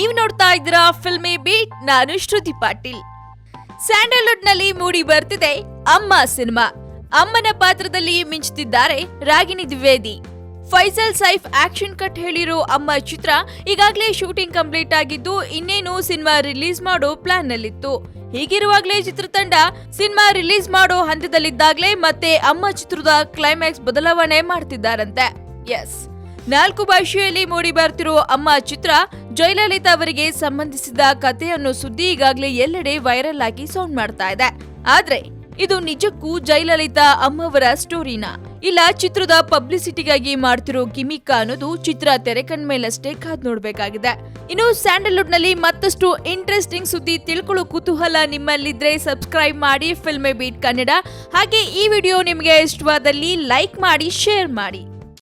ನೀವು ನೋಡ್ತಾ ಇದ್ದೀರಾ ಫಿಲ್ಮಿ ಬೀಟ್. ನಾನು ಶ್ರುತಿ ಪಾಟೀಲ್. ಸ್ಯಾಂಡಲ್ವುಡ್ ನಲ್ಲಿ ಮೂಡಿ ಬರ್ತಿದೆ ಅಮ್ಮ ಸಿನಿಮಾ. ಅಮ್ಮನ ಪಾತ್ರದಲ್ಲಿ ಮಿಂಚುತ್ತಿದ್ದಾರೆ ರಾಗಿಣಿ ದ್ವಿವೇದಿ. ಫೈಸಲ್ ಸೈಫ್ ಆಕ್ಷನ್ ಕಟ್ ಹೇಳಿರೋ ಅಮ್ಮ ಚಿತ್ರ ಈಗಾಗಲೇ ಶೂಟಿಂಗ್ ಕಂಪ್ಲೀಟ್ ಆಗಿದ್ದು, ಇನ್ನೇನು ಸಿನಿಮಾ ರಿಲೀಸ್ ಮಾಡೋ ಪ್ಲಾನ್ ನಲ್ಲಿತ್ತು. ಹೀಗಿರುವಾಗಲೇ ಚಿತ್ರತಂಡ ಸಿನಿಮಾ ರಿಲೀಸ್ ಮಾಡೋ ಹಂತದಲ್ಲಿದ್ದಾಗಲೇ ಮತ್ತೆ ಅಮ್ಮ ಚಿತ್ರದ ಕ್ಲೈಮ್ಯಾಕ್ಸ್ ಬದಲಾವಣೆ ಮಾಡ್ತಿದ್ದಾರಂತೆ. ಎಸ್, 4 ಭಾಷೆಯಲ್ಲಿ ಮೂಡಿ ಬರ್ತಿರೋ ಅಮ್ಮ ಚಿತ್ರ ಜಯಲಲಿತಾ ಅವರಿಗೆ ಸಂಬಂಧಿಸಿದ ಕಥೆಯನ್ನು ಸುದ್ದಿ ಈಗಾಗಲೇ ಎಲ್ಲೆಡೆ ವೈರಲ್ ಆಗಿ ಸೌಂಡ್ ಮಾಡ್ತಾ ಇದೆ. ಆದ್ರೆ ಇದು ನಿಜಕ್ಕೂ ಜಯಲಲಿತಾ ಅಮ್ಮವರ ಸ್ಟೋರಿನಾ, ಇಲ್ಲ ಚಿತ್ರದ ಪಬ್ಲಿಸಿಟಿಗಾಗಿ ಮಾಡ್ತಿರೋ ಗಿಮಿಕ್ ಅನ್ನೋದು ಚಿತ್ರ ತೆರೆ ಕಂಡ್ಮೇಲಷ್ಟೇ ಕಾದ್ ನೋಡ್ಬೇಕಾಗಿದೆ. ಇನ್ನು ಸ್ಯಾಂಡಲ್ವುಡ್ ನಲ್ಲಿ ಮತ್ತಷ್ಟು ಇಂಟ್ರೆಸ್ಟಿಂಗ್ ಸುದ್ದಿ ತಿಳ್ಕೊಳ್ಳೋ ಕುತೂಹಲ ನಿಮ್ಮಲ್ಲಿದ್ರೆ ಸಬ್ಸ್ಕ್ರೈಬ್ ಮಾಡಿ ಫಿಲ್ಮಿ ಬೀಟ್ ಕನ್ನಡ. ಹಾಗೆ ಈ ವಿಡಿಯೋ ನಿಮಗೆ ಇಷ್ಟವಾದಲ್ಲಿ ಲೈಕ್ ಮಾಡಿ, ಶೇರ್ ಮಾಡಿ.